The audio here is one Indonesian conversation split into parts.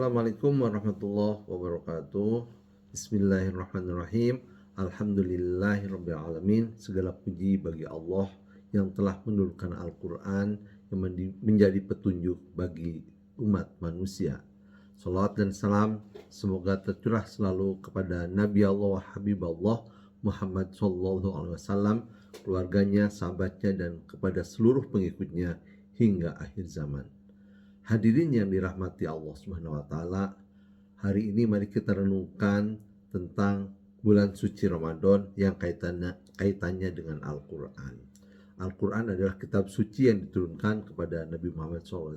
Assalamualaikum warahmatullahi wabarakatuh. Bismillahirrahmanirrahim. Alhamdulillahirabbil alamin. Segala puji bagi Allah yang telah menurunkan Al-Qur'an yang menjadi petunjuk bagi umat manusia. Salawat dan salam semoga tercurah selalu kepada Nabi Allah wa Habib Allah Muhammad sallallahu alaihi wasallam, keluarganya, sahabatnya, dan kepada seluruh pengikutnya hingga akhir zaman. Hadirin yang dirahmati Allah Subhanahu wa taala, hari ini mari kita renungkan tentang bulan suci Ramadan yang kaitannya dengan Al-Qur'an. Al-Qur'an adalah kitab suci yang diturunkan kepada Nabi Muhammad SAW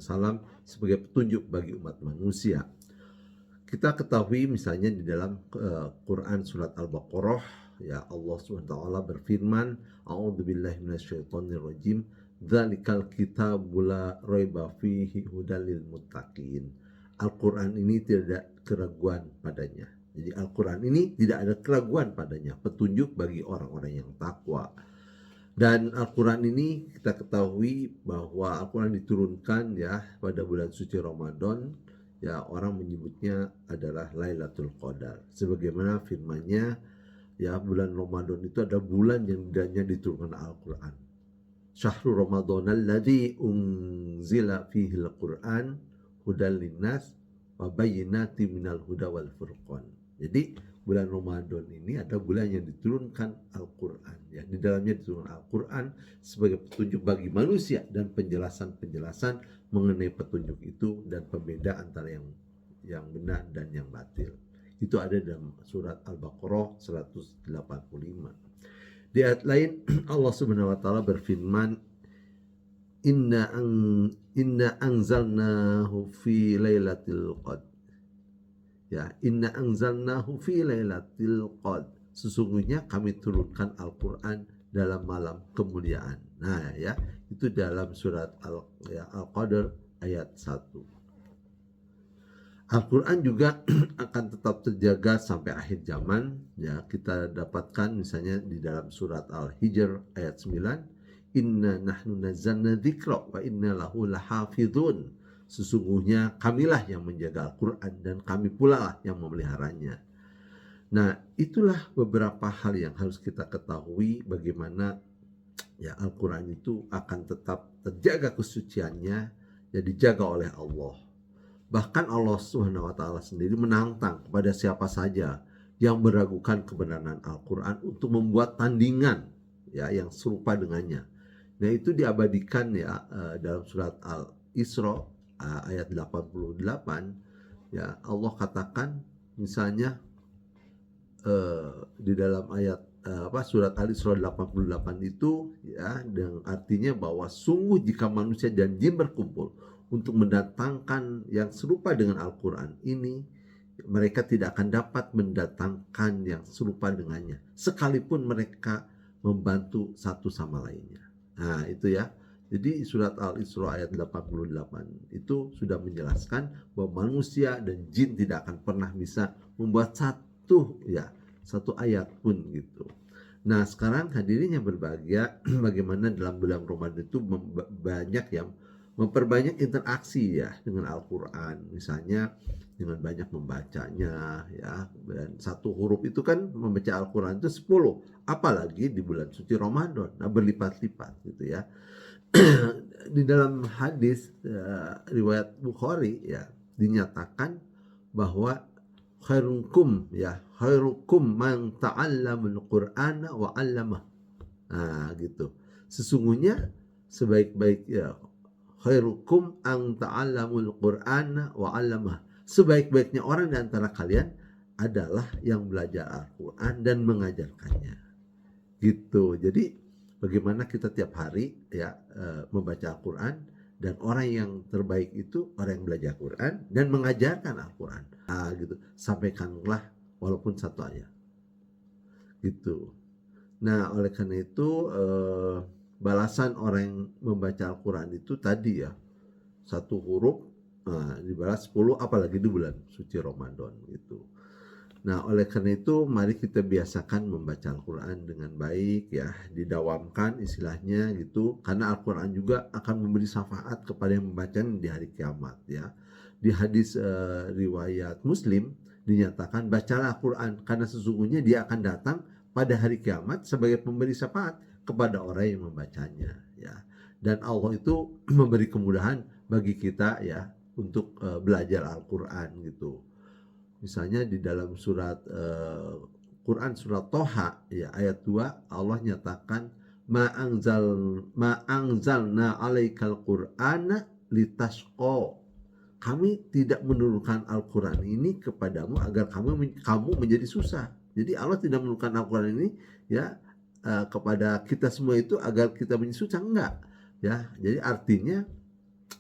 sebagai petunjuk bagi umat manusia. Kita ketahui misalnya di dalam Quran surat Al-Baqarah, ya, Allah Subhanahu wa taala berfirman, A'udzubillahi minasyaitonirrajim, Dzalikal kitabul la raiba fihi hudal lil muttaqin. Al-Qur'an ini tidak ada keraguan padanya. Jadi Al-Qur'an ini tidak ada keraguan padanya, petunjuk bagi orang-orang yang takwa. Dan Al-Qur'an ini kita ketahui bahwa Al-Qur'an diturunkan ya pada bulan suci Ramadan, ya, orang menyebutnya adalah Lailatul Qadar. Sebagaimana firman-Nya, ya, bulan Ramadan itu adalah bulan yang dannya diturunkan Al-Qur'an. Syahrul Ramadan alladzi unzila fihi al-Qur'an hudal linnas wa bayyinatin minal huda wal furqan. Jadi bulan Ramadan ini adalah bulan yang diturunkan Al-Qur'an, ya. Di dalamnya diturunkan Al-Qur'an sebagai petunjuk bagi manusia dan penjelasan-penjelasan mengenai petunjuk itu dan pembeda antara yang benar dan yang batil. Itu ada dalam surat Al-Baqarah 185. Di ayat lain Allah Subhanahu wa taala berfirman, Inna anzalnahu fi lailatul qadr. Ya, inna anzalnahu fi lailatul qadr. Sesungguhnya kami turunkan Al-Qur'an dalam malam kemuliaan. Nah, ya, itu dalam surat Al-Qadr ayat 1. Al-Quran juga akan tetap terjaga sampai akhir zaman, ya. Kita dapatkan misalnya di dalam surat Al-Hijr ayat 9, Inna nahnu nazzalna dzikra wa inna lahu lahafidhun. Sesungguhnya kamilah yang menjaga Al-Quran dan kami pula lah yang memeliharanya. Nah, itulah beberapa hal yang harus kita ketahui bagaimana, ya, Al-Quran itu akan tetap terjaga kesuciannya, ya, dijaga oleh Allah. Bahkan Allah Subhanahu wa taala sendiri menantang kepada siapa saja yang meragukan kebenaran Al-Qur'an untuk membuat tandingan, ya, yang serupa dengannya. Nah, itu diabadikan, ya, dalam surat Al-Isra ayat 88, ya. Allah katakan misalnya di dalam ayat surat Al-Isra 88 itu, ya, dengan artinya bahwa sungguh jika manusia dan jin berkumpul untuk mendatangkan yang serupa dengan Al-Quran ini, mereka tidak akan dapat mendatangkan yang serupa dengannya, sekalipun mereka membantu satu sama lainnya. Nah, itu, ya. Jadi surat Al-Isra ayat 88 itu sudah menjelaskan bahwa manusia dan jin tidak akan pernah bisa membuat satu ayat pun gitu. Nah, sekarang hadirin yang berbahagia, bagaimana dalam bulan Ramadan itu banyak yang memperbanyak interaksi, ya, dengan Al-Quran, misalnya dengan banyak membacanya, ya. Dan satu huruf itu kan membaca Al-Quran itu 10, apalagi di bulan suci Ramadan, nah, berlipat-lipat gitu, ya. Di dalam hadis riwayat Bukhari, ya, dinyatakan bahwa khairukum man ta'allamul Qur'ana wa 'allamah. Nah, gitu. Sesungguhnya sebaik-baik, ya, khairukum an ta'allamul Qur'ana wa 'allamah. Sebaik-baiknya orang di antara kalian adalah yang belajar Al-Qur'an dan mengajarkannya. Gitu. Jadi bagaimana kita tiap hari, ya, membaca Al-Qur'an, dan orang yang terbaik itu orang yang belajar Al-Qur'an dan mengajarkan Al-Qur'an. Nah, gitu. Sampaikanlah walaupun satu ayat. Gitu. Nah, oleh karena itu balasan orang yang membaca Al-Quran itu tadi, ya, satu huruf dibalas 10, apalagi di bulan suci Ramadan gitu. Nah, oleh karena itu mari kita biasakan membaca Al-Quran dengan baik, ya, didawamkan istilahnya gitu, karena Al-Quran juga akan memberi syafaat kepada yang membacanya di hari kiamat, ya. di hadis riwayat Muslim dinyatakan, bacalah Al-Quran karena sesungguhnya dia akan datang pada hari kiamat sebagai pemberi syafaat kepada orang yang membacanya, ya. Dan Allah itu memberi kemudahan bagi kita, ya, untuk belajar Al-Quran gitu. Misalnya di dalam surat Quran surat Toha, ya, ayat 2 Allah nyatakan, ma'anzalna alaikal qur'ana litasqa. Kami tidak menurunkan Al-Quran ini kepadamu agar kamu menjadi susah. Jadi Allah tidak menurunkan Al-Quran ini, ya, kepada kita semua itu agar kita menjadi susah, enggak, ya. Jadi artinya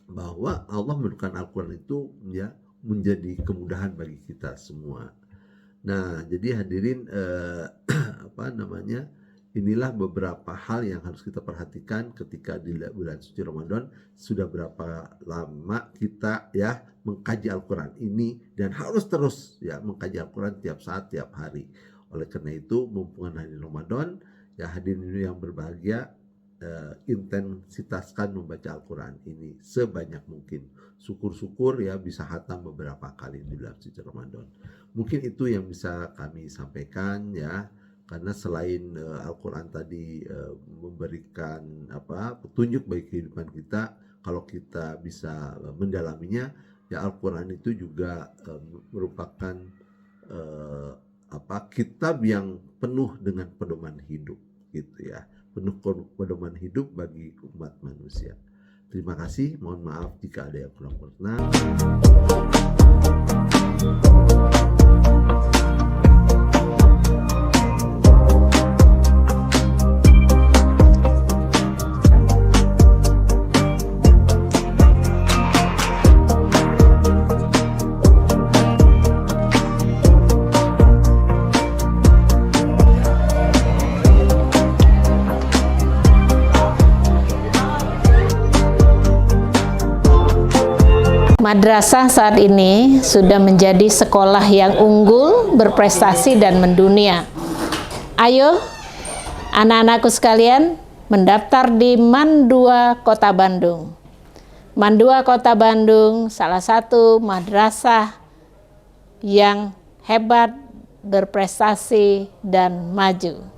bahwa Allah menurunkan Al-Quran itu, ya, menjadi kemudahan bagi kita semua. Nah, jadi hadirin, inilah beberapa hal yang harus kita perhatikan ketika di bulan suci Ramadan. Sudah berapa lama kita, ya, mengkaji Al-Quran ini, dan harus terus, ya, mengkaji Al-Quran tiap saat, tiap hari. Oleh karena itu, mumpung hari Ramadan, ya, hadirin yang berbahagia, intensitaskan membaca Al-Quran ini sebanyak mungkin. Syukur-syukur, ya, bisa khatam beberapa kali di bulan suci Ramadan. Mungkin itu yang bisa kami sampaikan, ya. Karena selain Al-Quran tadi memberikan petunjuk bagi kehidupan kita, kalau kita bisa mendalaminya, ya, Al-Quran itu juga merupakan kitab yang penuh dengan pedoman hidup, gitu, ya, penuh pedoman hidup bagi umat manusia. Terima kasih, mohon maaf jika ada yang kurang berkenan. Madrasah saat ini sudah menjadi sekolah yang unggul, berprestasi, dan mendunia. Ayo, anak-anakku sekalian, mendaftar di Mandua Kota Bandung. Mandua Kota Bandung salah satu madrasah yang hebat, berprestasi, dan maju.